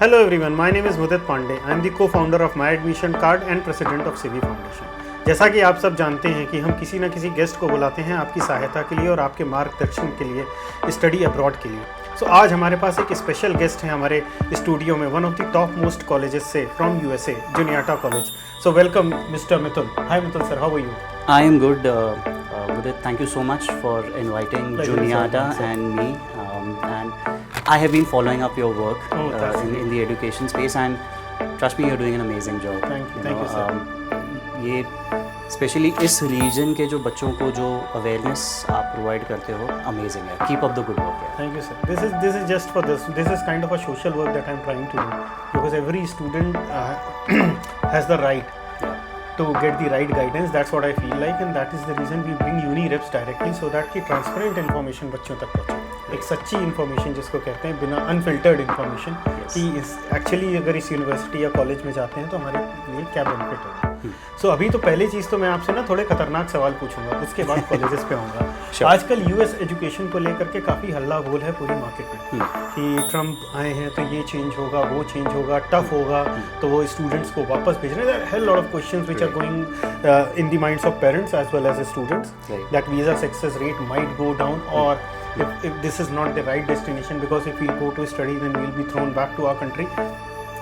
Hello everyone, my name is Mudit Pandey. I am the co-founder of My Admission Card and president of CV Foundation. जैसा कि आप सब जानते हैं कि हम किसी न किसी गेस्ट को बुलाते हैं आपकी सहायता के लिए और आपके मार्गदर्शन के लिए, स्टडी अब्रॉड के लिए. सो आज हमारे पास एक स्पेशल गेस्ट है हमारे स्टूडियो में, one of the top most colleges से from USA, Juniata College. So welcome mister Mitul. Hi Mitul sir, how are you? I am good, Mudit. Thank you so much for inviting Juniata and me. And I have been following up your work in the education space, and trust me, you're doing an amazing job. Thank you, sir. ये specially इस reason के जो बच्चों को जो awareness आप provide करते हो, अमेजिंग है. Keep up the good work. Thank you, sir. This is just for this. This is kind of a social work that I'm trying to do because every student has the right to get the right guidance. That's what I feel like, and that is the reason we bring uni reps directly so that कि transparent information बच्चों तक पहुँचे. एक सच्ची information जिसको कहते हैं, बिना अनफिल्टर्ड इन्फॉर्मेशन कि इस एक्चुअली अगर इस यूनिवर्सिटी या कॉलेज में जाते हैं तो हमारे लिए क्या बेनिफिट होगा. सो अभी तो पहली चीज़ तो मैं आपसे ना थोड़े खतरनाक सवाल पूछूंगा, उसके बाद कॉलेजेस पे आऊँगा. आजकल यूएस एजुकेशन को लेकर के काफ़ी हल्ला बोल है पूरी मार्केट में कि ट्रम्प आए हैं तो ये चेंज होगा, वो चेंज होगा, टफ होगा, तो वो स्टूडेंट्स को वापस भेज रहे हैं. Lot of questions which are going in the minds of parents as well as students that visa success rate might go down, और if this is not the right destination, because if we go to study then we will be thrown back to our country.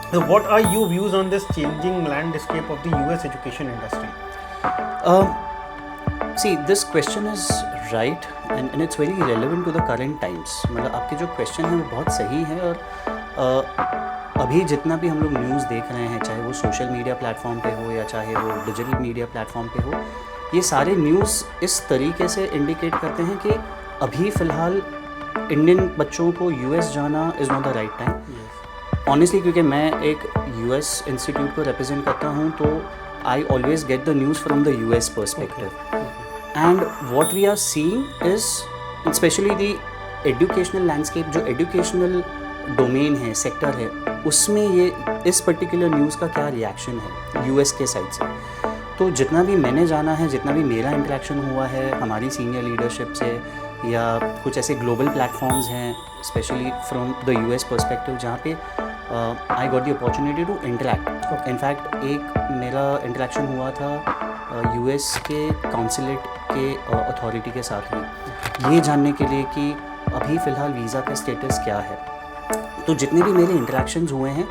So what are your views on this changing landscape of the US education industry? See, this question is right and it's very relevant to the current times. मतलब आपके जो question है वो बहुत सही है, और अभी जितना भी हम लोग न्यूज़ देख रहे हैं, चाहे वो सोशल मीडिया प्लेटफॉर्म पे हो या चाहे वो डिजिटल मीडिया प्लेटफॉर्म पे हो, ये सारे न्यूज़ इस तरीके से इंडिकेट करते हैं कि अभी फ़िलहाल इंडियन बच्चों को यूएस जाना is not the right time. Honestly, क्योंकि मैं एक यूएस इंस्टीट्यूट को रिप्रेजेंट करता हूँ, तो I always get the news from the US perspective. And what we are seeing is specially the educational landscape, जो एजुकेशनल डोमेन है, सेक्टर है, उसमें ये इस पर्टिकुलर न्यूज़ का क्या रिएक्शन है यूएस के साइड से. तो जितना भी मैंने जाना है, जितना भी मेरा इंटरेक्शन हुआ है हमारी सीनियर लीडरशिप से, या कुछ ऐसे ग्लोबल प्लेटफॉर्म्स हैं specially from the US perspective, जहाँ पे I got the opportunity to interact. In fact एक मेरा इंटरेक्शन हुआ था यूएस के काउंसिलेट के अथॉरिटी के साथ में, ये जानने के लिए कि अभी फ़िलहाल वीज़ा का स्टेटस क्या है. तो जितने भी मेरे इंटरेक्शंस हुए हैं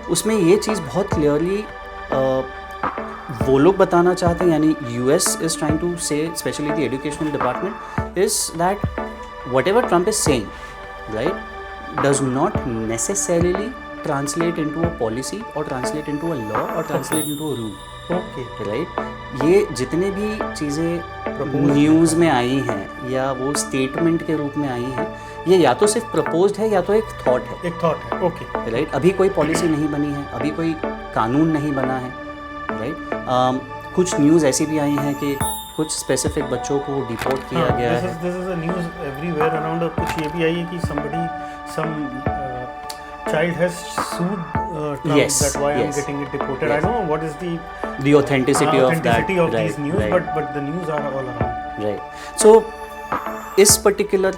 उसमें ये चीज़ बहुत क्लियरली वो लोग बताना चाहते हैं, यानी यूएस इज़ ट्राइंग टू से, specially the educational department, is that what ever Trump is saying, right, does not necessarily translate into a policy और ट्रांसलेट इनटू अ लॉ और translate into a rule. Okay, right. ये जितने भी चीज़ें news में आई हैं या वो स्टेटमेंट के रूप में आई हैं, ये या तो सिर्फ प्रपोज्ड है या तो एक थॉट है. एक थॉट है. Okay, right. अभी कोई पॉलिसी नहीं बनी है, अभी कोई कानून नहीं बना है, राइट. कुछ न्यूज़ ऐसी भी आई हैं कि कुछ स्पेसिफिक बच्चों को डिपोर्ट किया गया है. This is a news everywhere around. कुछ ये भी आई है कि सम child has sued Trump, yes, that why yes, I'm getting it deported. yes. I don't know what is the authenticity of that, of these news, right. but the news are all around. Right. So इस particular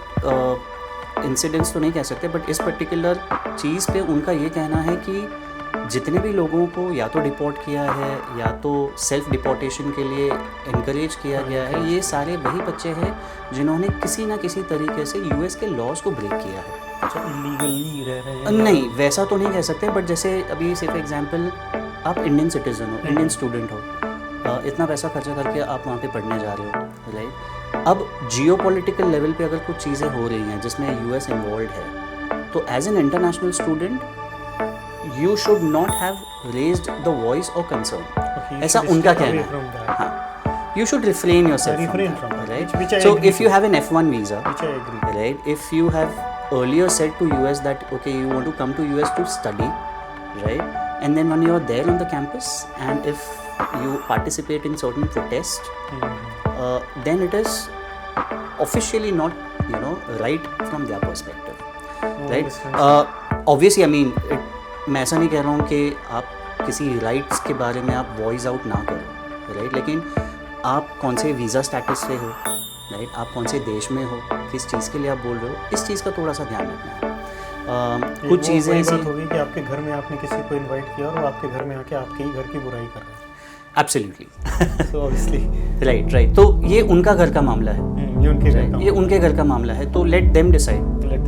incidents तो नहीं कह सकते, but इस particular चीज़ पे उनका ये कहना है कि जितने भी लोगों को या तो डिपोर्ट किया है या तो सेल्फ डिपोर्टेशन के लिए इनकरेज किया गया है, ये सारे वही बच्चे हैं जिन्होंने किसी ना किसी तरीके से यूएस के लॉज को ब्रेक किया है. इलीगली रह रहे हैं? नहीं, वैसा तो नहीं कह सकते, बट जैसे अभी से फॉर एग्जांपल आप इंडियन सिटीज़न हो, इंडियन स्टूडेंट हो, इतना पैसा खर्चा करके आप वहाँ पे पढ़ने जा रहे हो, राइट. अब जियो पॉलिटिकल लेवल पे अगर कुछ चीज़ें हो रही हैं जिसमें यूएस इन्वॉल्व है, तो as an international student you should not have raised the voice और कंसर्न. ऐसा उनका कहना है. हाँ, you should refrain yourself from that, right? So if you have an F1 visa, which I agree, right? If you have earlier said to US that okay, you want to come to US to study, right? And then when you are there on the campus, and if you participate in certain protests, then it is officially not, right from their perspective, right? Obviously, I mean, मैं ऐसा नहीं कह रहा हूँ कि आप किसी rights के बारे में आप वॉइस आउट ना करो, राइट. लेकिन आप कौन से वीज़ा स्टेटस पे हो, राइट, आप कौन से देश में हो, किस चीज़ के लिए आप बोल रहे हो, इस चीज़ का थोड़ा सा ध्यान रखना है. कुछ चीज़ें ऐसी बात होगी कि आपके घर में आपने किसी को इनवाइट किया और वो आपके घर में आके आपके ही घर की बुराई कर रहे हैं. एब्सोल्युटली. So obviously right. तो ये उनका घर का मामला है. ये उनके घर का ये उनके घर का मामला है. तो लेट देम डिसाइड. राइट.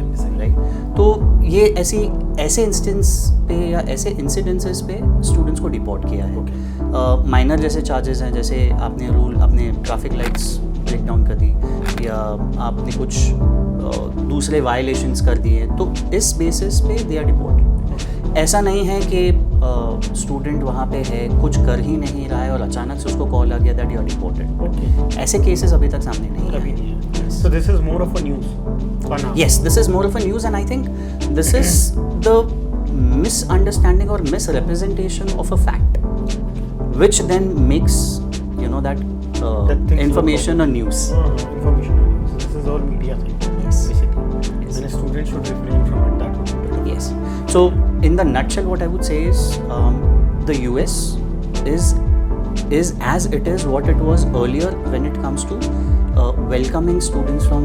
तो ये ऐसे इंस्टेंस पे या ऐसे इंसिडेंसेस पे स्टूडेंट्स को डिपोर्ट किया है. माइनर जैसे चार्जेस हैं, जैसे आपने ट्रैफिक लाइट्स ब्रेक डाउन कर दी या आपने कुछ दूसरे वायलेशंस कर दिए, तो इस बेसिस पे दे आर डिपोर्टेड. ऐसा नहीं है कि स्टूडेंट वहाँ पे है, कुछ कर ही नहीं रहा है और अचानक से उसको कॉल आ गया दैट यू आर डिपोर्टेड. ऐसे केसेस अभी तक सामने नहीं आए. So this is more of a news. Yes, this is more of a news, and I think this is the misunderstanding or misrepresentation of a fact, which then makes that information a news. Information on news. This is all media thing. Yes. Basically. Yes. And a student should refrain from it. That would be better. Yes. So in the nutshell, what I would say is the US is as it is what it was earlier when it comes to welcoming students from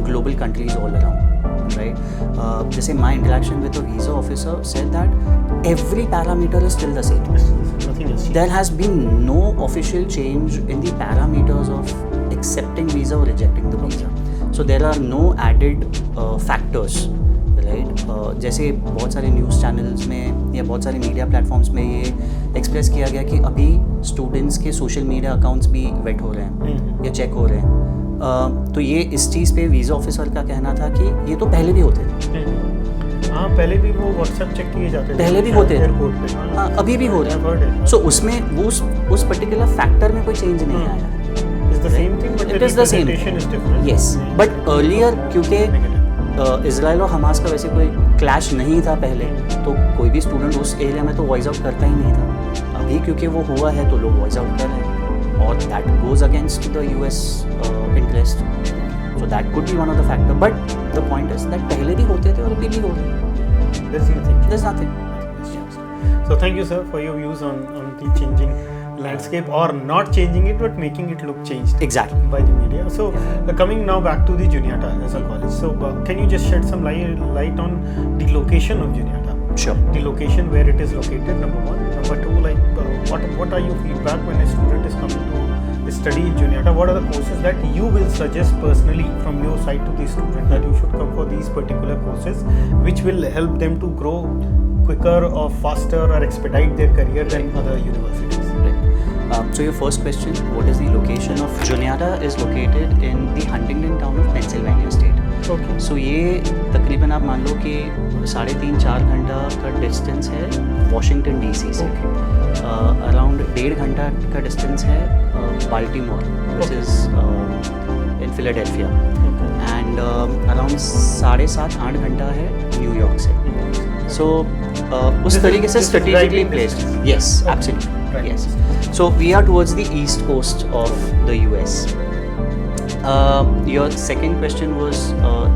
global countries all around, right? Jैसे my interaction with the visa officer said that every parameter is still the same. Nothing has changed. There has been no official change in the parameters of accepting visa or rejecting the visa. So there are no added factors, right? जैसे बहुत सारे news channels में या बहुत सारे media platforms में ये express किया गया कि अभी स्टूडेंट्स के सोशल मीडिया अकाउंट्स भी वेट हो रहे हैं या चेक हो रहे हैं. तो ये इस चीज़ पे वीज़ा ऑफिसर का कहना था कि ये तो पहले भी होते थे. हाँ, पहले भी वो व्हाट्सएप चेक किए जाते थे. पहले भी होते थे. एयरपोर्ट पे. हाँ, अभी भी हो रहे हैं. सो उसमें वो उस पर्टिकुलर फैक्टर में कोई चेंज नहीं आया. It's the same thing, but It the is the same. representation is different. Yes, but earlier क्योंकि इजराइल और हमास का वैसे कोई क्लैश नहीं था पहले, तो कोई भी स्टूडेंट उस एरिया में तो वॉइस आउट करता ही नहीं था. अभी क्योंकि वो हुआ है तो लोग वॉइस आउट कर रहे हैं और that goes against the US interest. So that could be one of the factor, but the point is that पहले भी होते थे और अभी भी हो रहे हैं. There's nothing. So thank you, sir, for your views on the changing landscape, or not changing it but making it look changed. Exactly. By the media. So coming now back to the Juniata as a college. So can you just shed some light on the location of Juniata? Sure. The location where it is located, number one. Number two, like what are your feedback when a student is coming to study in Juniata? What are the courses that you will suggest personally from your side to the student that you should come for these particular courses, which will help them to grow quicker or faster or expedite their career than other universities? So your first question, what is the location of Juniata? Is located in the Huntington town of Pennsylvania state. Okay. So ये तकरीबन आप मान लो कि 3.5-4 घंटा का distance है Washington DC से. Around 1.5 घंटा का डिस्टेंस है Baltimore, which is in Philadelphia. And around 7.5-8 घंटा है न्यूयॉर्क से. सो उस तरीके से strategically placed. Yes, absolutely. Yes. So we are towards the east coast of the US. Your second question was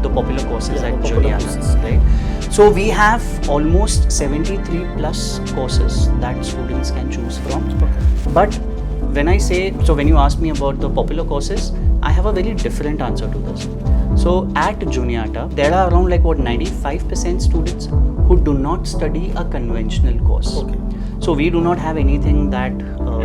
the popular courses at Juniata, right? So we have almost 73 plus courses that students can choose from. But when you ask me about the popular courses, I have a very different answer to this. So at Juniata, there are around 95% students who do not study a conventional course. Okay. So we do not have anything that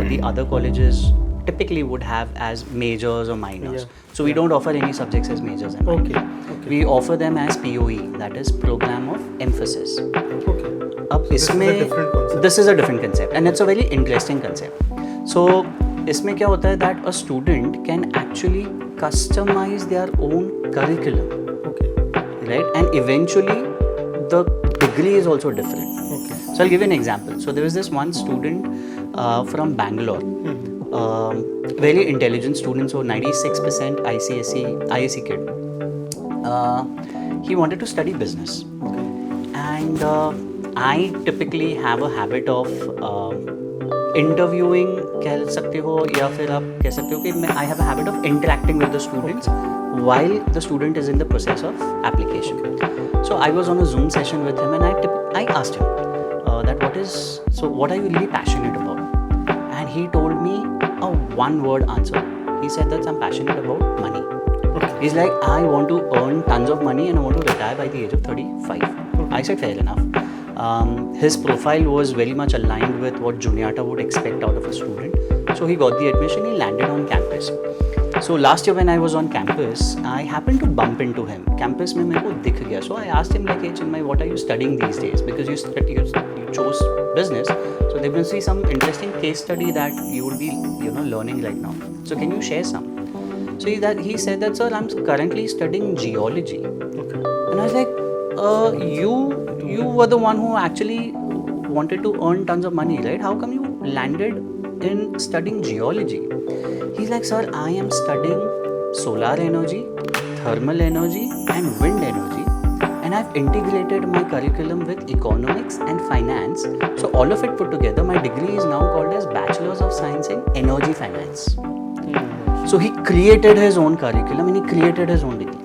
the other colleges typically would have as majors or minors. Yeah. So we don't offer any subjects as majors and minors. Okay. We offer them as POE, that is Program of Emphasis. Okay. अब इसमें this is a different concept and it's a very interesting concept. So इसमें क्या होता है that a student can actually customize their own curriculum. Okay. Right? And eventually the degree is also different. Okay. So I'll give you an example. So there was this one student from Bangalore, very intelligent student, so 96% ISC kid. He wanted to study business. Okay. And I typically have a habit of interviewing, कह सकते हो, या फिर आप कह सकते हो कि I have a habit of interacting with the students while the student is in the process of application. So I was on a Zoom session with him and I asked him what are you really passionate about? And he told me a one-word answer. He said that I'm passionate about money. Okay. He's like, I want to earn tons of money and I want to retire by the age of 35. I said, fair enough. His profile was very much aligned with what Juniata would expect out of a student. So he got the admission, he landed on campus. So last year when I was on campus, I happened to bump into him. Campus mein mere ko dikh gaya. So I asked him like, hey Chinmay, what are you studying these days? Because you chose business. So there will be some interesting case study that you will be, learning right now. So can you share some? So he said that, sir, I'm currently studying geology. Okay. And I was like, you were the one who actually wanted to earn tons of money, right? How come you landed in studying geology? He's like, sir, I am studying solar energy, thermal energy and wind energy, and I've integrated my curriculum with economics and finance. So all of it put together, my degree is now called as Bachelor's of Science in Energy Finance. So he created his own curriculum and he created his own degree.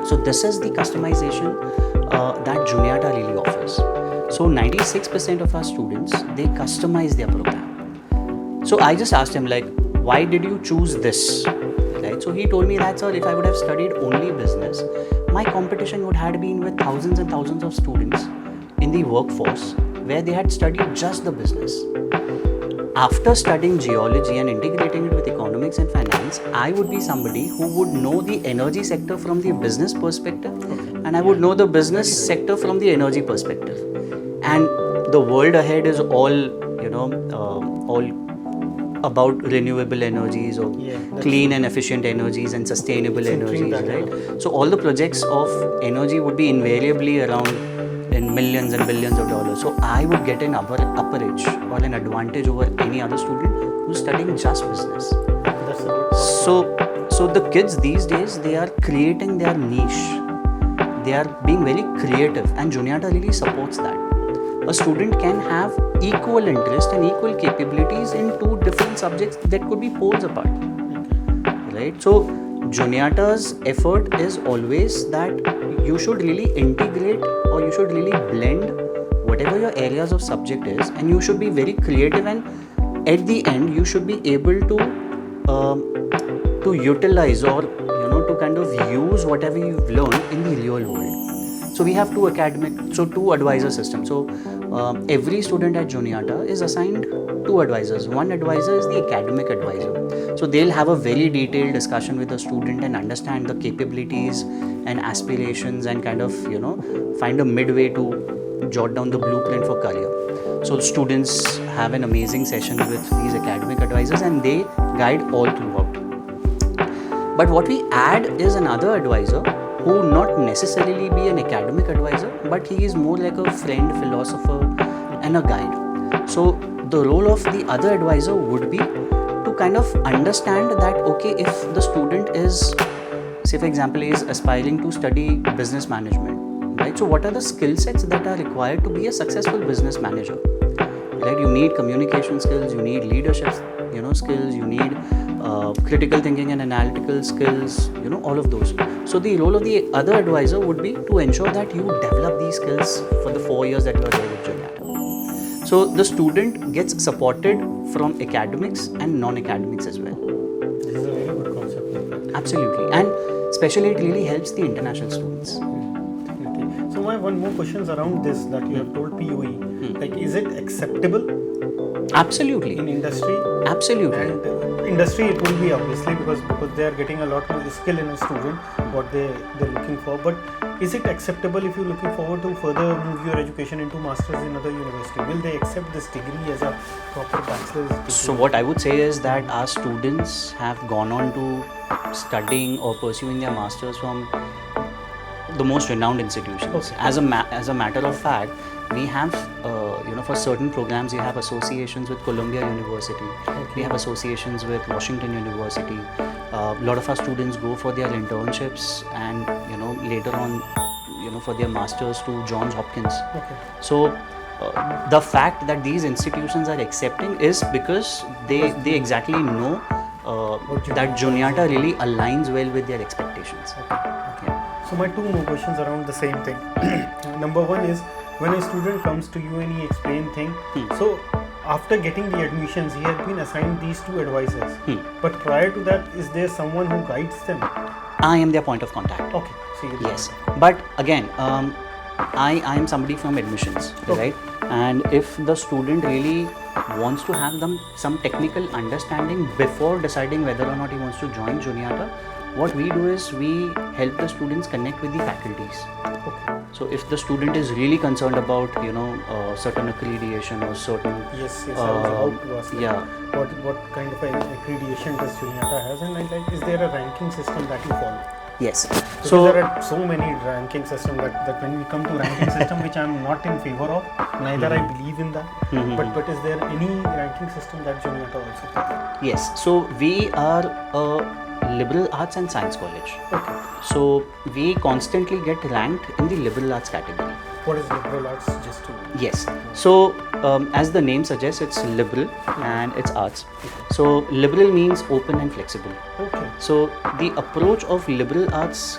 So this is the customization that Juniata really offers. So 96% of our students, they customize their program. So I just asked him like, why did you choose this? Right? So he told me that, sir, if I would have studied only business, my competition would have been with thousands and thousands of students in the workforce where they had studied just the business. After studying geology and integrating it with economics and finance, I would be somebody who would know the energy sector from the business perspective, and I would know the business sector from the energy perspective. And the world ahead is all about renewable energies or clean and efficient energies and sustainable energies, right? So all the projects of energy would be invariably around in millions and billions of dollars. So I would get an upper edge or an advantage over any other student who's studying just business. So the kids these days, they are creating their niche. They are being very creative, and Juniata really supports that. A student can have equal interest and equal capabilities in two different subjects that could be poles apart. Right? So Juniata's effort is always that you should really integrate or you should really blend whatever your areas of subject is, and you should be very creative, and at the end you should be able to utilize or to kind of use whatever you've learned in the real world. So we have two advisor systems. So every student at Juniata is assigned two advisors. One advisor is the academic advisor. So they'll have a very detailed discussion with the student and understand the capabilities and aspirations and kind of, find a midway to jot down the blueprint for career. So students have an amazing session with these academic advisors and they guide all throughout. But what we add is another advisor who will not necessarily be an academic advisor, but he is more like a friend, philosopher and a guide. So the role of the other advisor would be to kind of understand that, okay, if the student is, say for example, is aspiring to study business management, right? So what are the skill sets that are required to be a successful business manager? Right? You need communication skills, you need leadership, skills, you need critical thinking and analytical skills, all of those. So the role of the other advisor would be to ensure that you develop these skills for the 4 years that you are there with Juniata. So the student gets supported from academics and non-academics as well. This is a very good concept. Absolutely, and especially it really helps the international students. Definitely. So my one more questions around this that you have told POE. Like, is it acceptable? Absolutely. In industry? Absolutely. And industry it will be obviously because they are getting a lot more skill in a student what they're looking for. But is it acceptable if you're looking forward to further move your education into masters in other university? Will they accept this degree as a proper bachelor's degree? So what I would say is that our students have gone on to studying or pursuing their masters from the most renowned institutions. Okay. As a matter of fact, we have for certain programs we have associations with Columbia University. Okay. We have associations with Washington University. A lot of our students go for their internships and later on for their masters to Johns Hopkins. Okay. So the fact that these institutions are accepting is because they exactly know that Juniata really aligns well with their expectations. Okay. So my two more questions around the same thing. Number one is, when a student comes to you and he explains things, so after getting the admissions, he has been assigned these two advisors. But prior to that, is there someone who guides them? I am their point of contact. Okay. So you Yes, but again, I am somebody from admissions, right? And if the student really wants to have some technical understanding before deciding whether or not he wants to join Juniata, what we do is we help the students connect with the faculties. Okay. So if the student is really concerned about certain accreditation or certain Yes, I was about to ask. yeah. What kind of accreditation does Juniata has, and is there a ranking system that you follow? Yes. Because So there are so many ranking systems that when we come to ranking system, which I'm not in favor of, neither I believe in that. But is there any ranking system that Juniata also follows? yes. So we are a liberal arts and science college. Okay. So we constantly get ranked in the liberal arts category. What is liberal arts? Just to Yes. So as the name suggests, it's liberal and it's arts. So liberal means open and flexible. Okay. So the approach of liberal arts,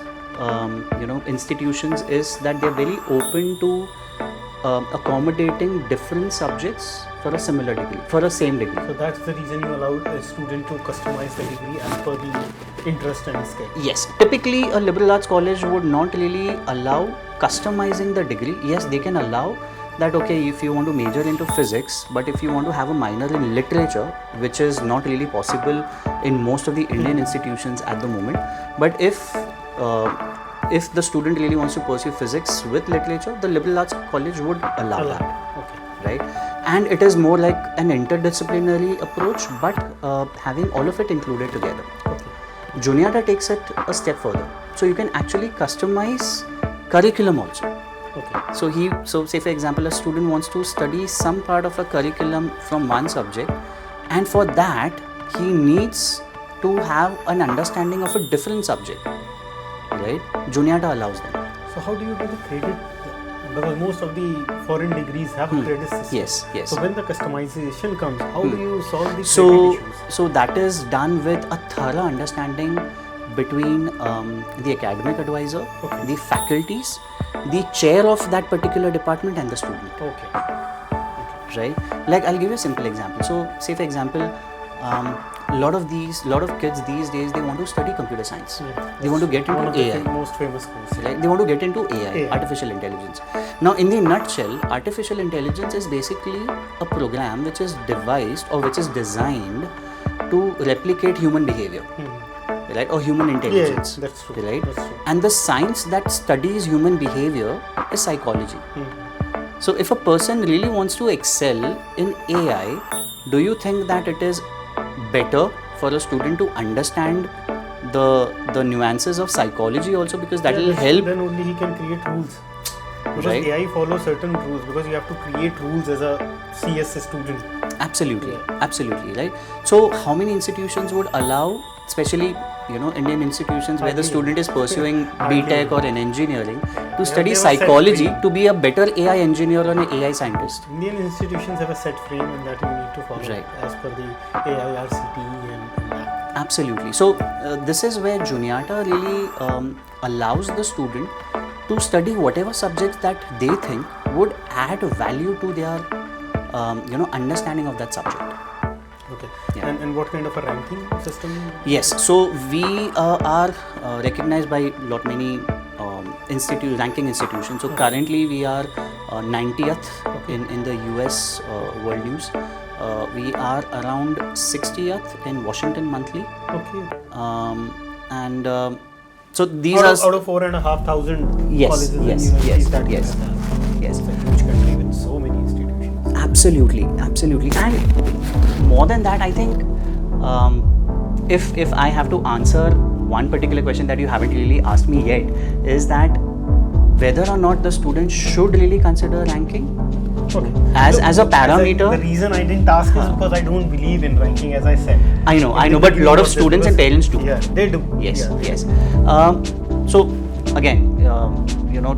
institutions is that they're very open to accommodating different subjects for a similar degree, for a same degree. So that's the reason you allow a student to customize the degree as per the interest and skill. Yes, typically a liberal arts college would not really allow customizing the degree. Yes, they can allow that, okay, if you want to major into physics, but if you want to have a minor in literature, which is not really possible in most of the Indian institutions at the moment, but if the student really wants to pursue physics with literature, the liberal arts college would allow that. Okay. Right? And it is more like an interdisciplinary approach, but having all of it included together. Okay. Juniata takes it a step further. So you can actually customize curriculum also. Okay. So say for example, a student wants to study some part of a curriculum from one subject, and for that he needs to have an understanding of a different subject, right? Juniata allows them. So how do you do the credit? Because most of the foreign degrees have a credit system. Yes. So when the customization comes, how do you solve the credit So issues? that is done with a thorough understanding between the academic advisor, Okay. the faculties, the chair of that particular department, and the student. Okay. Right? Like I'll give you a simple example. So say for example, a lot of kids these days, they want to study computer science. They want to get One into of the AI. most famous courses. Right? They want to get into AI, AI. artificial intelligence. Now, in the nutshell, artificial intelligence is basically a program which is devised or which is designed to replicate human behavior, right, or human intelligence. That's true. Right? That's true. And the science that studies human behavior is psychology. So, if a person really wants to excel in AI, do you think that it is better for a student to understand the nuances of psychology also, because that will help? Then only he can create rules. Because Right. AI follows certain rules, because you have to create rules as a CS student. Absolutely, right? So, how many institutions would allow, especially Indian institutions where the student is pursuing BTech or in engineering, to study they have a set psychology frame. to be a better AI engineer or an AI scientist? Indian institutions have a set frame and that you need to follow Right. as per the AIRCTE and that. Absolutely. So this is where Juniata really allows the student to study whatever subjects that they think would add value to their understanding of that subject. Okay. Yeah. And what kind of a ranking system? Yes. So we are recognized by many ranking institutions. So currently we are 90th in the US World News. We are around 60th in Washington Monthly. Okay. So these out are of 4,500 Yes, colleges and yes, universities that yes. you have. Yes. It's a huge country with so many institutions. Absolutely. And more than that, I think if I have to answer one particular question that you haven't really asked me yet, is that whether or not the student should really consider ranking Okay. as a parameter. The reason I didn't ask is because I don't believe in ranking, as I said. I know, but a lot of students and parents do. Yeah, they do. Yes, Yeah. yes. So again,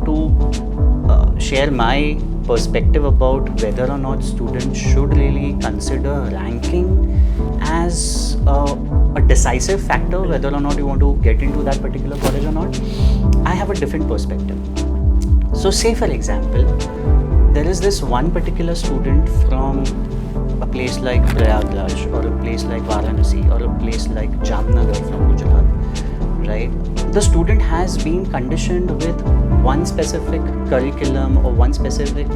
to share my perspective about whether or not students should really consider ranking as a decisive factor whether or not you want to get into that particular college or not, I have a different perspective. So say for example, there is this one particular student from a place like Prayagraj or a place like Varanasi or a place like Jamnagar from Gujarat, right? The student has been conditioned with one specific curriculum or one specific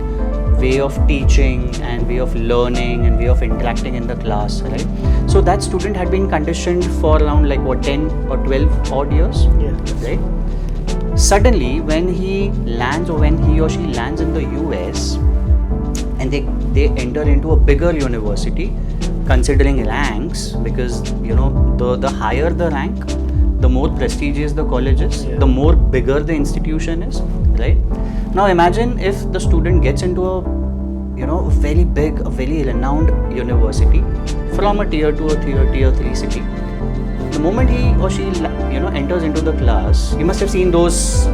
way of teaching and way of learning and way of interacting in the class, right? So that student had been conditioned for around 10 or 12 odd years, right? Suddenly, when he lands or when he or she lands in the US and they enter into a bigger university, considering ranks, because the higher the rank, the more prestigious the college is, the more bigger the institution is, right? Now imagine if the student gets into a very big, a very renowned university from a tier 2 or tier 3 city. The moment he or she enters into the class, you must have seen those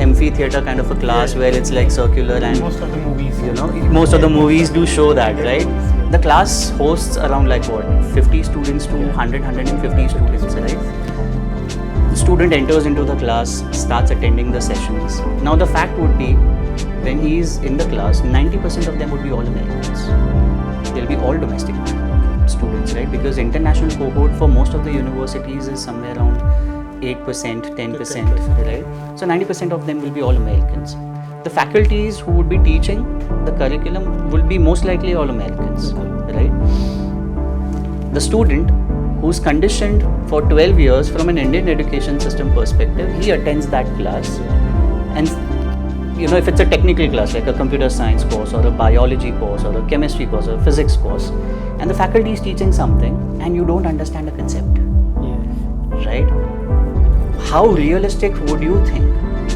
amphitheater kind of a class where it's like circular, and most of the movies most of the movies do show that, right? The class hosts around 50 students to 150 students, right? The student enters into the class, starts attending the sessions. Now the fact would be, when he is in the class, 90% of them would be all Americans. They'll be all domestic students, right? Because international cohort for most of the universities is somewhere around 8%, 10%, right? So 90% of them will be all Americans. The faculties who would be teaching the curriculum will be most likely all Americans, right? The student who's conditioned for 12 years from an Indian education system perspective, he attends that class, and if it's a technical class like a computer science course or a biology course or a chemistry course or a physics course, and the faculty is teaching something and you don't understand a concept, right? How realistic would you think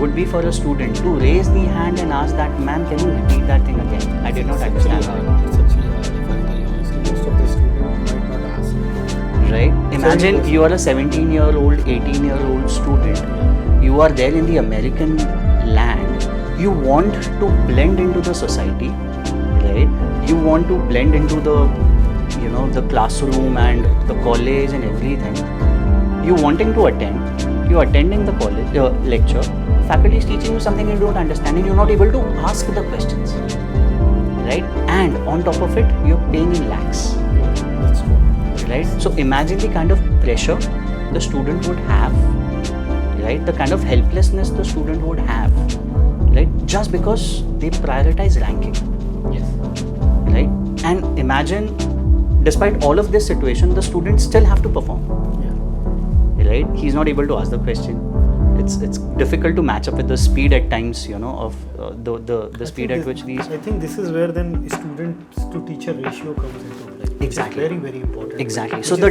would be for a student to raise the hand and ask that, ma'am, can you repeat that thing again? I did not understand that. It's actually hard, if I'm very honest. Most of the students might not ask. Right? Imagine you are a 17-year-old, 18-year-old student. You are there in the American land. You want to blend into the society, right? You want to blend into the classroom and the college and everything. You wanting to attend. You're attending the college lecture. Faculty is teaching you something you don't understand, and you're not able to ask the questions, right? And on top of it, you're paying in lakhs. That's true. Right? So imagine the kind of pressure the student would have, right? The kind of helplessness the student would have, right? Just because they prioritize ranking. Yes. Right? And imagine, despite all of this situation, the students still have to perform. Right? He's not able to ask the question. It's difficult to match up with the speed at times, of the speed at which these. I think this is where then student to teacher ratio comes into play. Exactly. Very, very important. Exactly. So the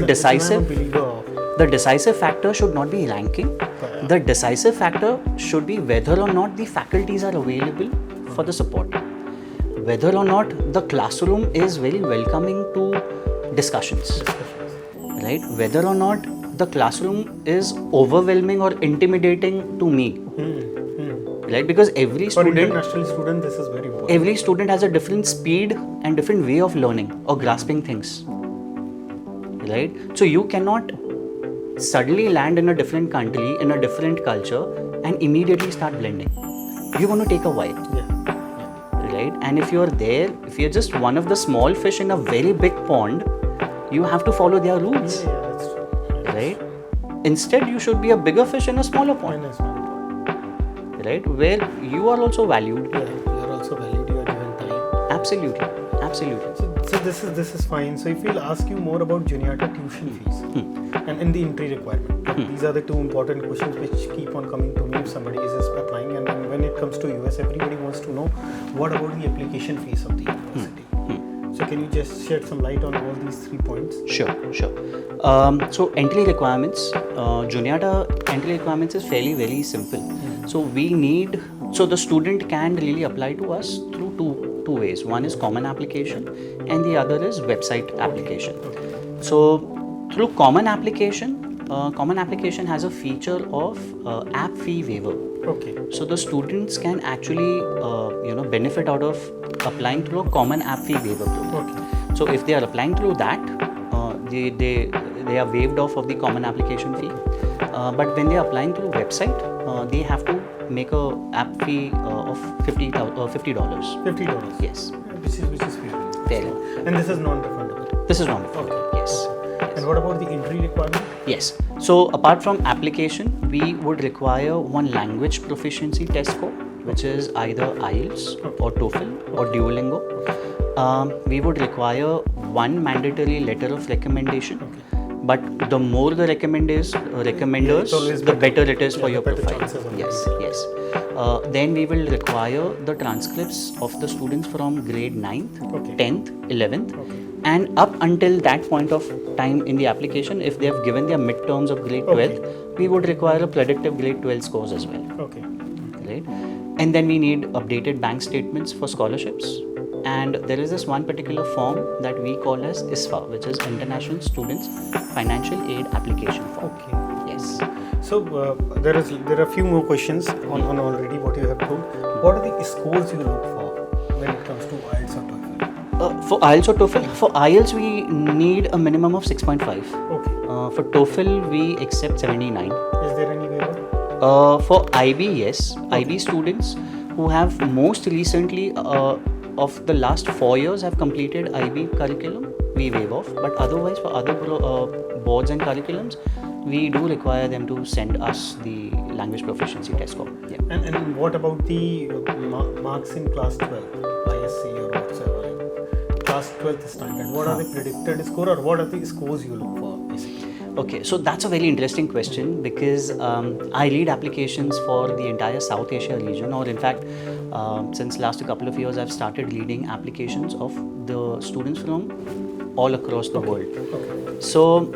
decisive factor should not be ranking. The decisive factor should be whether or not the faculties are available for the support. Whether or not the classroom is very welcoming to discussions. Right? Whether or not the classroom is overwhelming or intimidating to me, right? Because every For student, international student, this is very important. every student has a different speed and different way of learning or grasping things, right? So you cannot suddenly land in a different country, in a different culture, and immediately start blending. You're going to take a while, right? And if you're there, if you're just one of the small fish in a very big pond, you have to follow their rules. That's true. Right? Instead, you should be a bigger fish in a smaller pond, right? Where you are also valued. Yeah, you are also valued. You are given time. Absolutely. So this is fine. So if we'll ask you more about Juniata tuition fees and in the entry requirement, these are the two important questions which keep on coming to me if somebody is applying. And when it comes to US, everybody wants to know what about the application fees of the university. So can you just shed some light on all these 3 points? Sure. So entry requirements, Juniata entry requirements is fairly very simple. So the student can really apply to us through two ways. One is common application and the other is website application. So through common application has a feature of app fee waiver. Okay. So the students can actually benefit out of applying through a common app fee waiver program. Okay. So if they are applying through that, they are waived off of the common application fee. But when they are applying through website, they have to make a app fee of $50. $50. Yes. Which is fair. Fair. And this is non-refundable. This is non-refundable. Yes. And And what about the entry requirement? Yes. So apart from application, we would require one language proficiency test score, which is either IELTS or TOEFL or Duolingo. We would require one mandatory letter of recommendation. But the more the recommenders, the better it is for your profile. Yes, yes. Then we will require the transcripts of the students from grade 9th, 10th, 11th, and up until that point of time in the application, if they have given their midterms of grade 12th, we would require a predictive grade 12 scores as well. Okay. Right? And then we need updated bank statements for scholarships. And there is this one particular form that we call as ISFA, which is International Students Financial Aid Application Form. Okay. Yes. So there are a few more questions on already what you have told. What are the scores you look for when it comes to IELTS or TOEFL? For IELTS or TOEFL? For IELTS, we need a minimum of 6.5. Okay. For TOEFL, we accept 79. Is there any waiver? For IB, yes. IB students who have most recently of the last 4 years have completed IB curriculum, we waive off. But otherwise, for other boards and curriculums, we do require them to send us the language proficiency test score. Yeah. And what about the marks in class 12, ISC or whatsoever? Class 12th standard. What are the predicted score or what are the scores you look for basically? Okay, so that's a very interesting question because I lead applications for the entire South Asia region, or in fact, since last couple of years, I've started leading applications of the students from all across the world. Okay. So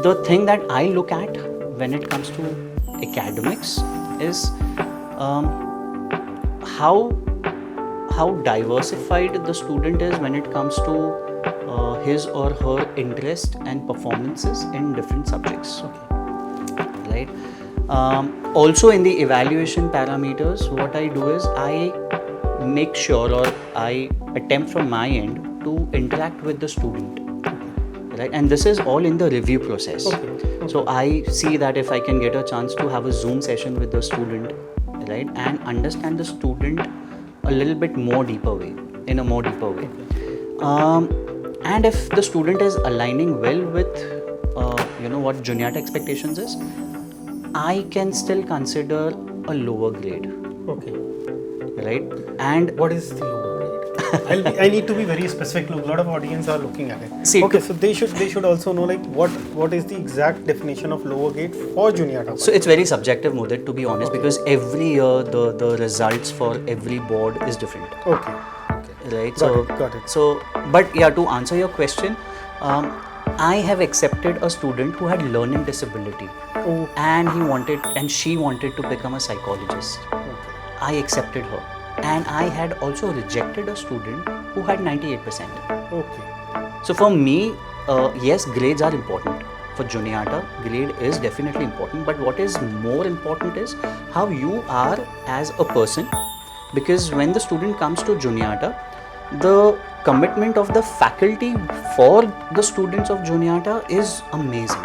the thing that I look at when it comes to academics is how diversified the student is when it comes to his or her interest and performances in different subjects. Okay. Right. Also in the evaluation parameters, what I do is I make sure or I attempt from my end to interact with the student. Right. And this is all in the review process. Okay. So I see that if I can get a chance to have a Zoom session with the student, right, and understand the student a little bit more deeper way, in a more deeper way. And if the student is aligning well with, what Juniata expectations is, I can still consider a lower grade. Okay. Right? And what is the lower grade? I need to be very specific. Look, a lot of audience are looking at it. See, okay, so they should also know like what is the exact definition of lower grade for Juniata. So it's very subjective, Mudit, to be honest, because every year the results for every board is different. Okay. Right. Got it. So, but yeah, to answer your question, I have accepted a student who had learning disability, and she wanted to become a psychologist. Okay. I accepted her, and I had also rejected a student who had 98%. Okay. So for me, yes, grades are important. For Juniata, grade is definitely important. But what is more important is how you are as a person, because when the student comes to Juniata, the commitment of the faculty for the students of Juniata is amazing.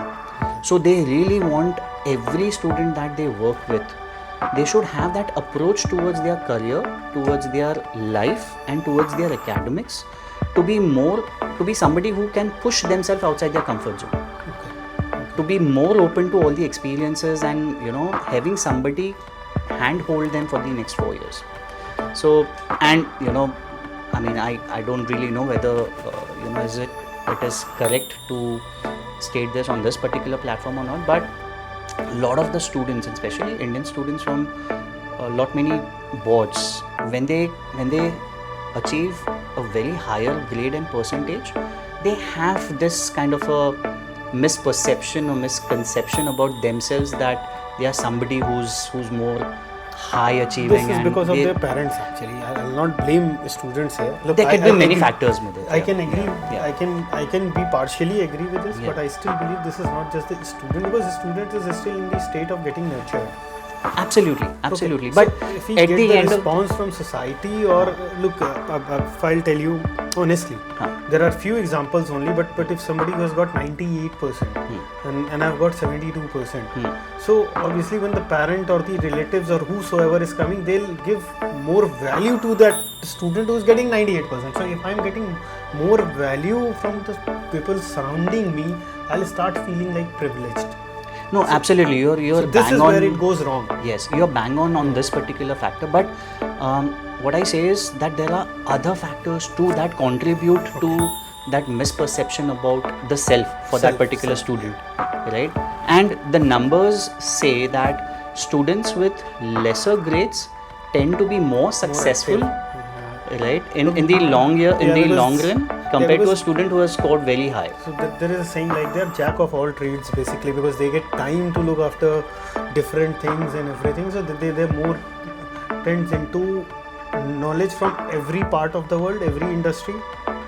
So they really want every student that they work with, they should have that approach towards their career, towards their life and towards their academics to be somebody who can push themselves outside their comfort zone. To be more open to all the experiences and having somebody handhold them for the next 4 years. So, and I don't really know whether it is correct to state this on this particular platform or not, but a lot of the students, especially Indian students from many boards, when they achieve a very higher grade and percentage, they have this kind of a misperception or misconception about themselves that they are somebody who's more high achieving. This is because of their parents actually. I will not blame students here. Look, there could be many factors with it. I can agree. Yeah. I can be partially agree with this, but I still believe this is not just the student, because the student is still in the state of getting nurtured. Absolutely. Okay. But so if we at get the end response from society, or look, if I'll tell you honestly, there are few examples only, but if somebody who has got 98% and I've got 72%, so obviously when the parent or the relatives or whosoever is coming, they'll give more value to that student who is getting 98%. So if I'm getting more value from the people surrounding me, I'll start feeling like privileged. No, absolutely. You're So this bang is on. where it goes wrong. Yes, you're bang on this particular factor. But what I say is that there are other factors too that contribute to that misperception about the self for that particular student, right? And the numbers say that students with lesser grades tend to be more successful, right? In the long run compared to a student who has scored very high. So there is a saying like they're jack of all trades basically, because they get time to look after different things and everything. So they're more tends into knowledge from every part of the world, every industry,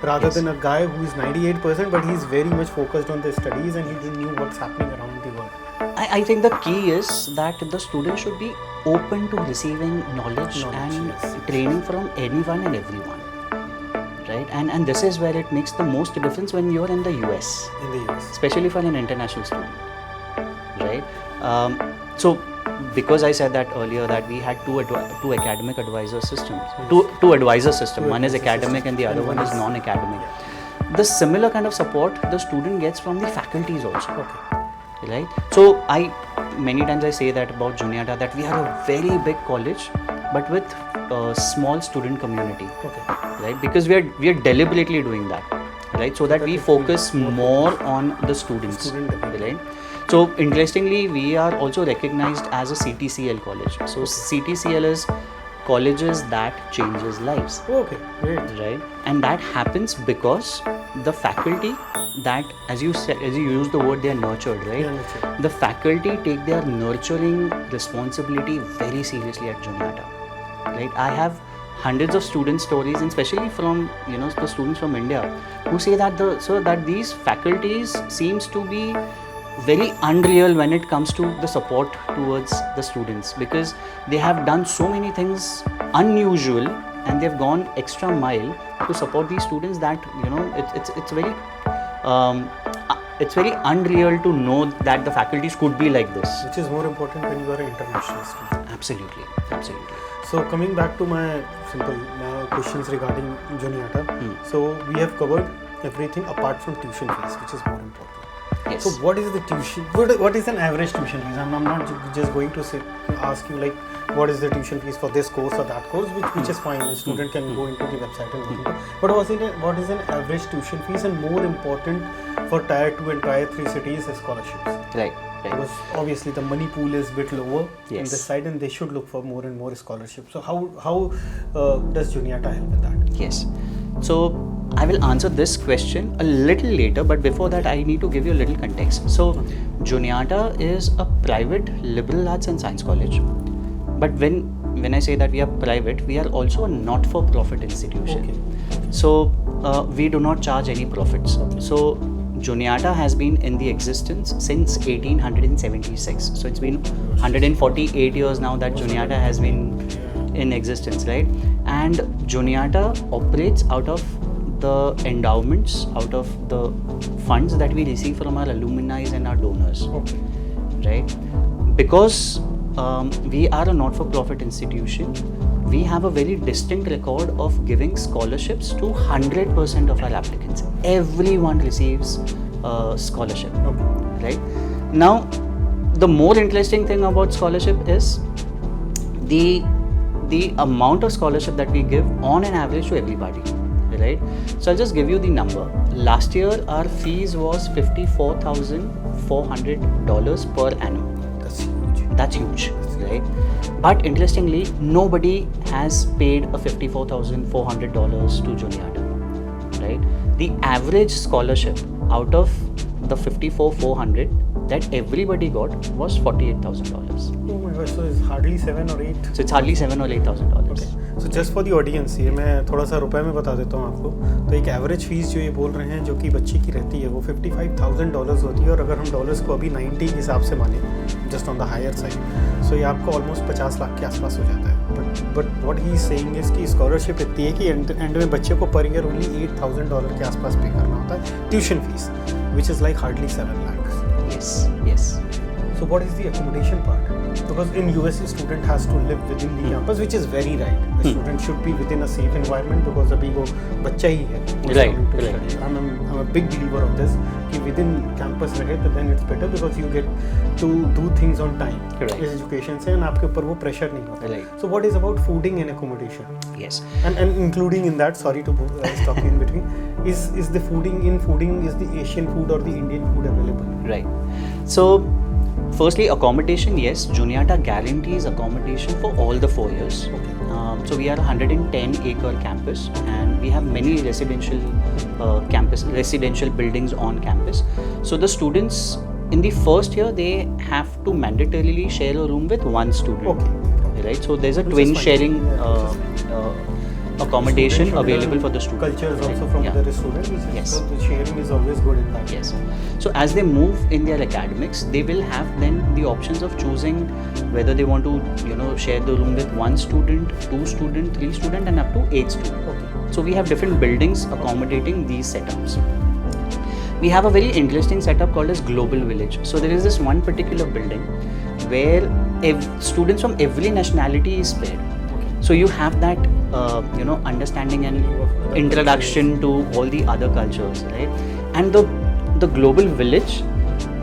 rather than a guy who is 98% but he's very much focused on the studies and he knew what's happening around the world. I think the key is that the student should be open to receiving knowledge and training from anyone and everyone, right? And this is where it makes the most difference when you're in the US. In the US. Especially for an international student, right? So because I said that earlier that we had two academic advisor systems, two advisor system. One is academic and the other one is non-academic. The similar kind of support the student gets from the faculties also. Okay. Right? So many times I say that about Juniata that we are a very big college but with a small student community. Okay. Right? Because we are deliberately doing that, right? So that we focus more on the students, right? So interestingly, we are also recognized as a CTCL college. So CTCL is colleges that changes lives. Okay, great. Right? And that happens because the faculty that, as you use the word, they are nurtured, right? Yeah, nurtured. The faculty take their nurturing responsibility very seriously at Juniata, right? I have hundreds of student stories, and especially from the students from India, who say that these faculties seems to be very unreal when it comes to the support towards the students, because they have done so many things unusual and they've gone extra mile to support these students that it's very unreal to know that the faculties could be like this. Which is more important when you are an international student. Absolutely. So coming back to my simple questions regarding Juniata. So we have covered everything apart from tuition fees, which is more important. Yes. So what is the tuition? What is an average tuition fees? I'm not just going to ask you like what is the tuition fees for this course or that course, which is fine. A student can go into the website and look into. But what is an average tuition fees, and more important for Tier 2 and Tier 3 cities is scholarships. Right. Because obviously the money pool is a bit lower in Yes. this side, and they should look for more and more scholarships. So how does Juniata help in that? Yes. So I will answer this question a little later, but before that I need to give you a little context. So Juniata is a private liberal arts and science college, but when I say that we are private, we are also a not-for-profit institution. Okay. So we do not charge any profits. So Juniata has been in the existence since 1876. So it's been 148 years now that Juniata has been in existence, right? And Juniata operates out of the endowments, out of the funds that we receive from our alumni and our donors. Okay. Right? Because we are a not-for-profit institution, we have a very distinct record of giving scholarships to 100% of our applicants. Everyone receives a scholarship. Okay. Right? Now, the more interesting thing about scholarship is the amount of scholarship that we give on an average to everybody. Right? So I'll just give you the number. Last year our fees was $54,400 per annum. That's huge, right? But interestingly, nobody has paid a $54,400 to Juniata, right? The average scholarship out of the $54,400 that everybody got was $48,000. Oh my gosh, so it's hardly 7 or 8. So it's hardly $7,000 or $8,000. Okay. So just for the audience, ये मैं थोड़ा सा रुपए में बता देता हूँ आपको. तो एक एवरेज फीस जो ये बोल रहे हैं जो कि बच्चे की रहती है वो $55,000 होती है, और अगर हम डॉलर्स को अभी 90 के हिसाब से माने just on the higher side, so ये आपको ऑलमोस्ट 50 लाख के आसपास हो जाता है. But what he is saying is कि स्कॉलरशिप इतनी है कि एंड में बच्चे को पर ईयर ओनली $8,000 के आसपास पे करना होता है tuition fees, which is like hardly 7 lakhs. Yes. So what is the accommodation part? Because in US, a student has to live within the campus, which is very right. The student should be within a safe environment because अभी वो बच्चा ही है. Right. I'm a big believer of this. कि within campus रहे तो then it's better because you get to do things on time. Right. इस education से and आपके ऊपर वो pressure नहीं होता. Right. So what is about fooding and accommodation? Yes. And including in that, sorry to stop you in between, is the fooding is the Asian food or the Indian food available? Right. So, firstly, accommodation, yes. Juniata guarantees accommodation for all the 4 years. Okay. So we are a 110-acre campus, and we have many residential buildings on campus. So the students in the first year, they have to mandatorily share a room with one student. Okay. Right. So there's a Which twin is fine. sharing accommodation Student should available learn for the students. Cultures also from Yeah. the students. Which is, Yes. so the sharing is always good in that. Yes. So as they move in their academics, they will have then the options of choosing whether they want to, share the room with 1 student, 2 student, 3 student, and up to 8 student. Okay. So we have different buildings accommodating these setups. We have a very interesting setup called as Global Village. So there is this one particular building where students from every nationality is paired. So you have that, understanding and introduction to all the other cultures, right? And the Global Village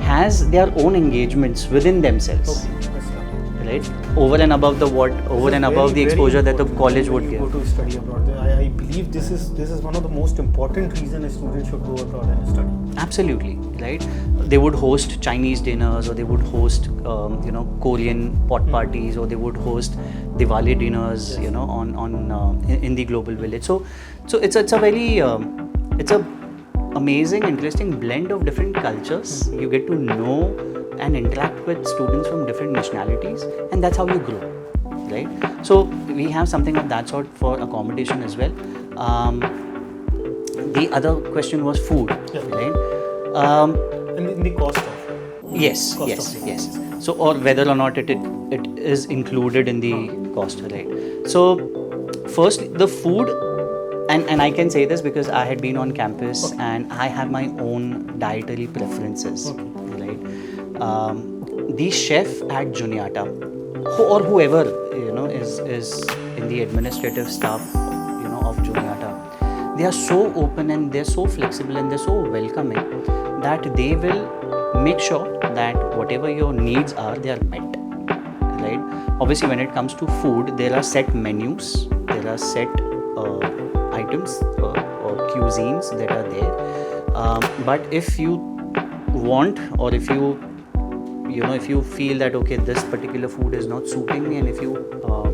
has their own engagements within themselves, Okay. That's lovely. right? Over and above the exposure that the college would give. Go to study abroad. I believe this is one of the most important reason a student should go abroad and study. Absolutely, right? They would host Chinese dinners, or they would host, Korean pot parties, or they would host Diwali dinners, in the Global Village. So it's a very it's a amazing, interesting blend of different cultures. You get to know and interact with students from different nationalities, and that's how you grow, right? So we have something of that sort for accommodation as well. The other question was food, Yeah. right? And in the cost of Yes. So, or whether or not it is included in the cost, right? So, first, the food, and I can say this because I had been on campus and I have my own dietary preferences, right? The chef at Juniata, or whoever is in the administrative staff, of Juniata, they are so open and they're so flexible and they're so welcoming that they will make sure that whatever your needs are, they are met, right? Obviously, when it comes to food, there are set menus, there are set items or cuisines that are there. But if you want, or if you feel that okay, this particular food is not suiting me, and if you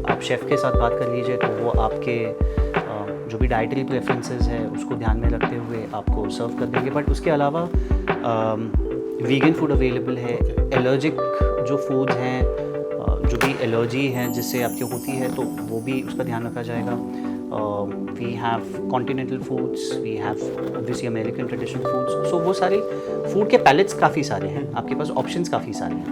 आप chef के साथ बात कर लीजिए, तो वो आपके जो भी डाइटरी प्रेफरेंसेस है उसको ध्यान में रखते हुए आपको सर्व कर देंगे. बट उसके अलावा वीगन फूड अवेलेबल है. एलर्जिक जो फूड्स हैं, जो भी एलर्जी है जिससे आपकी होती है, तो वो भी उसका ध्यान रखा जाएगा. We have continental foods, we have obviously American traditional foods. So वो सारे फूड के पैलेट्स काफ़ी सारे हैं, आपके पास ऑप्शंस काफ़ी सारे हैं.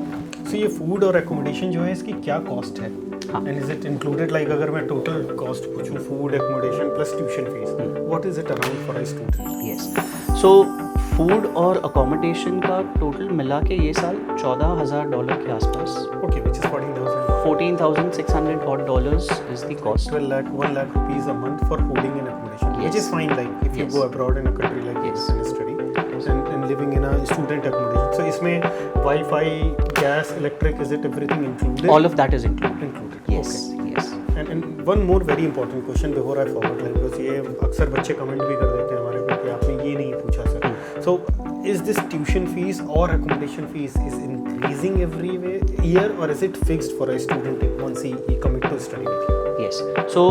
So ये फूड और एकोमोडेशन जो है, इसकी क्या कॉस्ट है? And is it included, like अगर मैं टोटल कॉस्ट पूछूं, food, accommodation plus tuition fees, what is it around for a student? Yes. So food और अकोमोडेशन का टोटल मिला के ये साल $14,000 के आसपास. Okay, which is 14,600 odd dollars is the cost. 1 lakh rupees a month for fooding and accommodation, Yes. which is fine, like if you Yes. go abroad in a country like Yes. this and study and living in a student accommodation. So इसमें Wi-Fi, gas, electric, is it everything included? All of that is included. Included. Yes. Okay. Yes. And one more very important question before I forget, like because ये अक्सर बच्चे comment भी कर देते हैं हमारे को कि आपने ये नहीं पूछा sir. So is this tuition fees or accommodation fees is increasing every year, or is it fixed for a student once he commit to study with you? Yes. So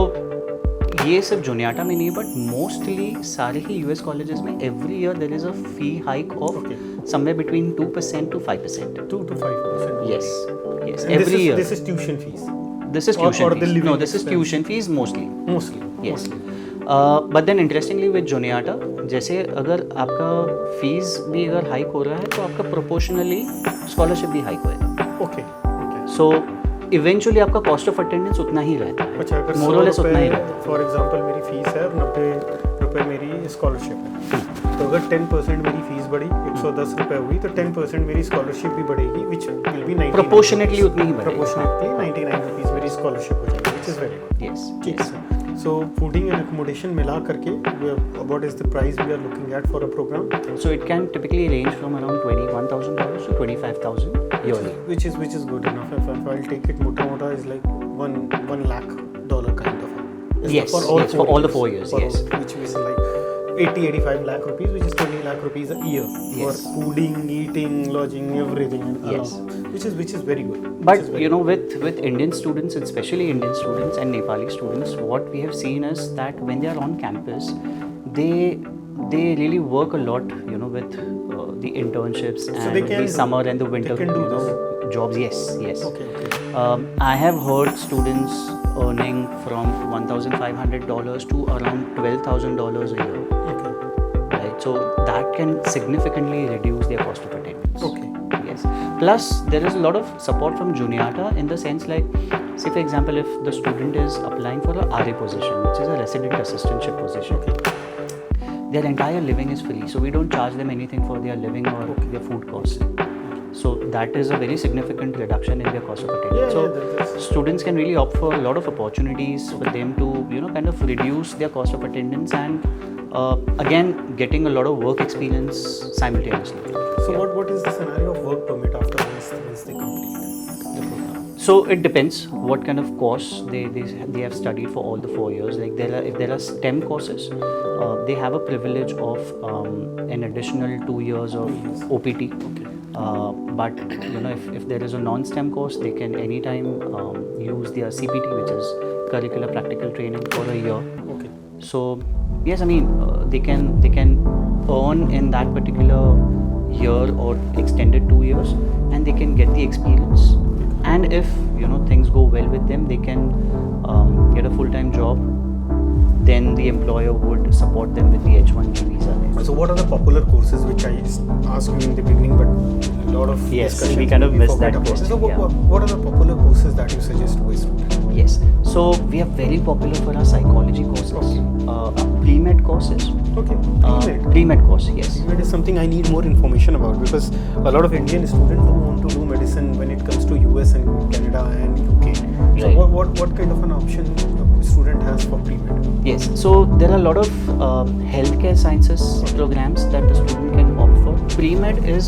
ये सिर्फ जुनियाटा में नहीं, बट मोस्टली सारे ही US colleges में every year there is a fee hike of somewhere between 2% to 5%. 2 to 5%. Yes. And Every year. This is tuition fees. This is tuition or the fees. living No, this is expense. tuition fees mostly. Mostly. Yes. But then interestingly with Juniata, जैसे अगर आपका fees भी अगर hike हो रहा है, तो आपका प्रोपोर्शनली स्कॉलरशिप भी हाइक होएगा. Okay. सो इवेंचुअली आपका कॉस्ट ऑफ अटेंडेंस उतना ही रहता है. अच्छा, अगर मोर और लेस उतना ही रहता है. फॉर एग्जांपल मेरी फीस है और 90 रुपए मेरी स्कॉलरशिप है, तो अगर 10% मेरी फीस बढ़ी 110 रुपये हुई तो 10% मेरी स्कॉलरशिप भी बढ़ेगी विच विल बी 99 प्रोपोर्शनेटली उतनी ही बढ़ेगी। प्रोपोर्शनेटली 99 रुपीज़ मेरी स्कॉलरशिप हो जाएगी which is very good. Yes ठीक है sir. So fooding and accommodation मिला करके what is the price we are looking at for a programme? So it can typically range from around $21,000 to $25,000 yearly. Which is good enough. If I'll take it mota is like $1 lakh kind of. Yes, for all the 4 years, yes. Which is like 85 lakh rupees, which is 20 lakh rupees a year for Yes. fooding, eating, lodging, everything. And Yes. Which is very good. But you know, with Indian students, especially Indian students and Nepali students, what we have seen is that when they are on campus, they really work a lot, you know, with the internships and the summer and the winter jobs. Yes. Okay. I have heard students earning from $1,500 to around $12,000 a year. Okay. Right, so that can significantly reduce their cost of attendance. Okay. Yes. Plus, there is a lot of support from Juniata in the sense like, say for example, if the student is applying for a RA position, which is a resident assistantship position, their entire living is free. So we don't charge them anything for their living or their food costs. So that is a very significant reduction in their cost of attendance. So students can really opt for a lot of opportunities for them to, you know, kind of reduce their cost of attendance and again getting a lot of work experience simultaneously. So what is the scenario of work permit after once they complete the program? So it depends what kind of course they have studied for all the 4 years. Like if there are STEM courses, they have a privilege of an additional 2 years of OPT. But you know, if there is a non-STEM course, they can anytime use their CPT, which is curricular practical training, for a year. Okay. So yes, I mean they can earn in that particular year or extended 2 years, and they can get the experience. And if you know things go well with them, they can get a full-time job. Then the employer would support them with the H1B visa. So what are the popular courses which I asked you in the beginning, but a lot of discussions we kind of missed forgot that about. question. So Yeah. what are the popular courses that you suggest to a student? Yes, so we are very popular for our psychology courses, pre-med courses. Okay. Pre-med course, yes. Pre-med is something I need more information about because a lot of Indian students do want to do medicine when it comes to US and Canada and UK. So Right. what kind of an option a student has for pre-med? Yes, so there are a lot of healthcare sciences programs that the student can opt for. Pre-med is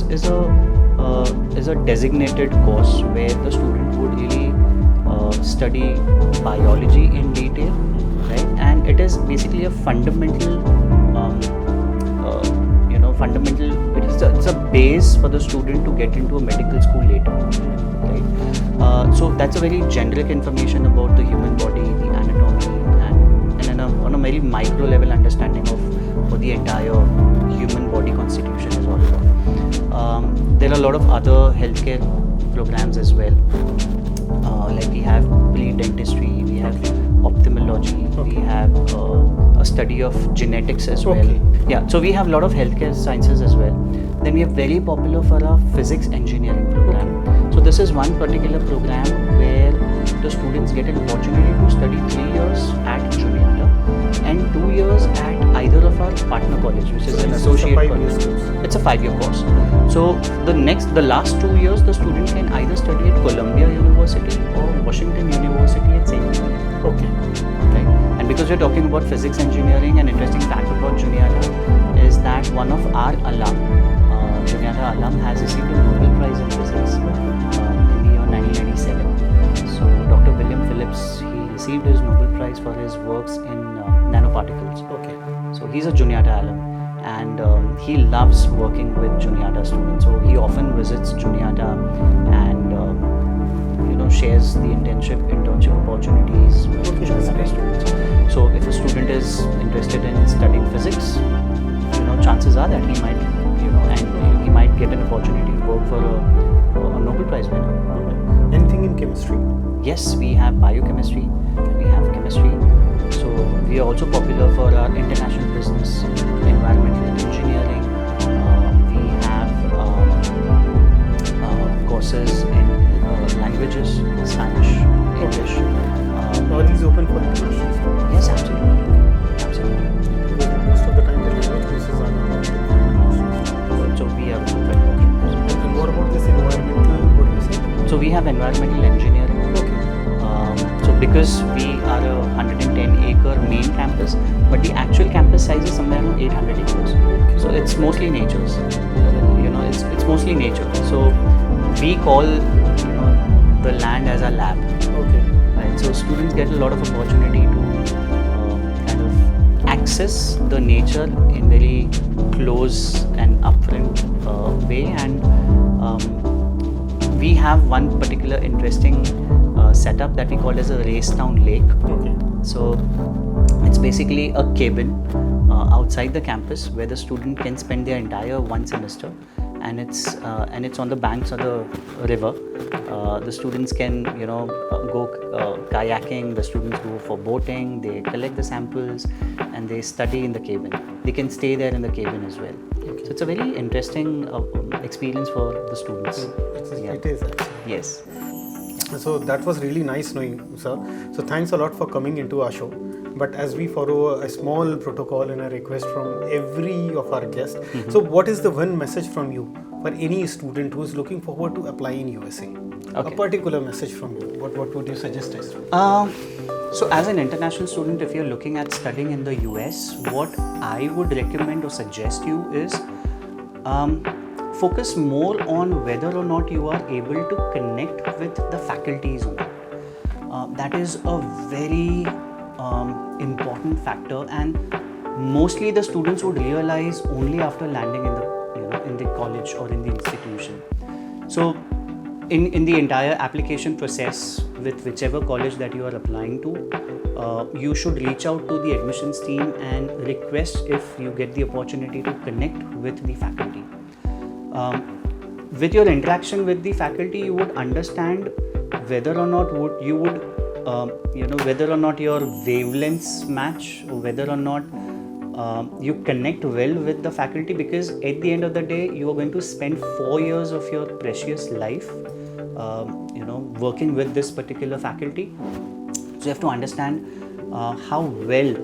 a designated course where the student would really study biology in detail, right? And it is basically a fundamental, it's a base for the student to get into a medical school later, right? So that's a very generic information about the human body, the anatomy, and on a very micro level understanding of what the entire human body constitution is all about. There are a lot of other healthcare programs as well. Like we have pre-dentistry, we have ophthalmology, we have a study of genetics as well. Yeah, so we have a lot of healthcare sciences as well. Then we are very popular for our physics engineering program. So this is one particular program where the students get an opportunity to study 3 years at Juniata and 2 years at either of our partner college, which is an associate college. It's a 5-year course. So the last 2 years, the student can either study at Columbia University or Washington University at St. Louis. Okay. Right? And because we're talking about physics engineering, an interesting fact about Juniata is that one of our alum, Juniata alum, has received a Nobel Prize in Physics in the year 1997. So Dr. William Phillips, he received his Nobel Prize for his works in nanoparticles. Okay. So he's a Juniata alum, and he loves working with Juniata students. So he often visits Juniata and shares the internship opportunities with Juniata students. So if a student is interested in studying physics, chances are that he might, and he might get an opportunity to work for a Nobel Prize winner. Anything in chemistry? Yes, we have biochemistry, we have chemistry. So we are also popular for our international business, environmental engineering. We have courses in languages, Spanish, English. Are these open for international students? Yes, absolutely. Because most of the time the language courses are not open have environmental engineering. Okay. So because we are a 110-acre main campus, but the actual campus size is somewhere around 800 acres. So it's mostly nature's. It's mostly nature. So we call the land as a lab. Okay. Right. So students get a lot of opportunity to kind of access the nature in very close and upfront way, and we have one particular interesting setup that we call as a Racetown Lake. Okay. So it's basically a cabin outside the campus where the student can spend their entire one semester, and it's on the banks of the river. The students can go kayaking. The students go for boating. They collect the samples and they study in the cabin. They can stay there in the cabin as well. Okay. So it's a very interesting experience for the students. It is actually. Yes. So that was really nice knowing, sir. So thanks a lot for coming into our show. But as we follow a small protocol and a request from every of our guests, so what is the one message from you for any student who is looking forward to apply in USA? Okay. A particular message from you. What would you suggest as to? So as an international student, if you're looking at studying in the US, what I would recommend or suggest you is focus more on whether or not you are able to connect with the faculties or not. That is a very important factor, and mostly the students would realize only after landing in the college or in the institution. So in the entire application process with whichever college that you are applying to, you should reach out to the admissions team and request if you get the opportunity to connect with the faculty. With your interaction with the faculty, you would understand whether or not whether or not your wavelengths match, or whether or not you connect well with the faculty, because at the end of the day, you are going to spend 4 years of your precious life, working with this particular faculty. So you have to understand how well,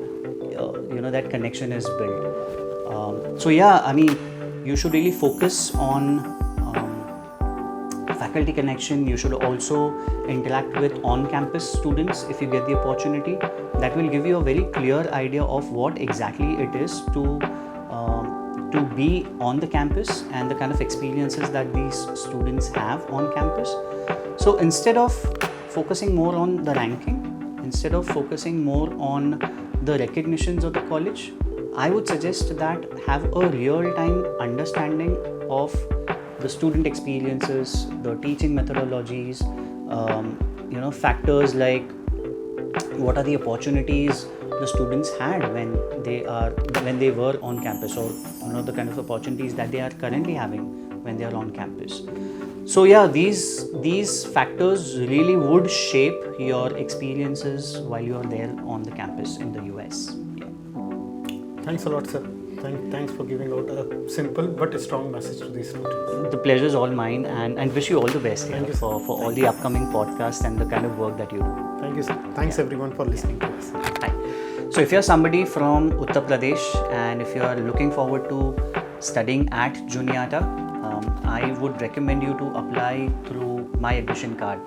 that connection is built. So yeah, I mean, you should really focus on faculty connection. You should also interact with on-campus students if you get the opportunity. That will give you a very clear idea of what exactly it is to be on the campus and the kind of experiences that these students have on campus. So instead of focusing more on the ranking, instead of focusing more on the recognitions of the college, I would suggest that have a real-time understanding of the student experiences, the teaching methodologies, factors like what are the opportunities the students had when they were on campus, or the kind of opportunities that they are currently having when they are on campus. So yeah, these factors really would shape your experiences while you are there on the campus in the US. Yeah. Thanks a lot, sir. Thanks for giving out a simple but a strong message to these students. The pleasure is all mine, and wish you all the best here for all the upcoming podcasts and the kind of work that you do. Thank you, sir. Thanks everyone for listening to us. Hi. So if you're somebody from Uttar Pradesh and if you're looking forward to studying at Juniata, I would recommend you to apply through my admission card.